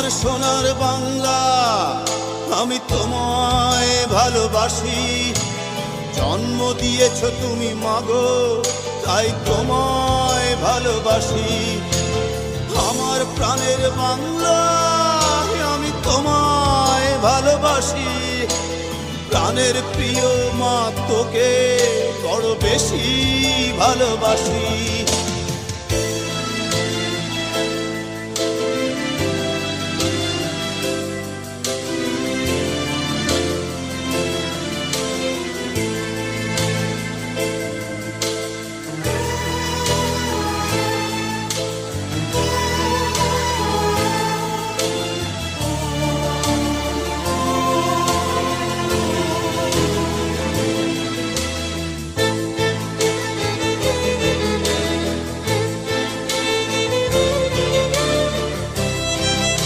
সোনার বাংলা আমি তোমায় ভালোবাসি। জন্ম দিয়েছ তুমি মাগো, তাই তোমায় ভালোবাসি। আমার প্রাণের বাংলা আমি তোমায় ভালোবাসি। প্রাণের প্রিয় মা, তোকে বড় বেশি ভালোবাসি।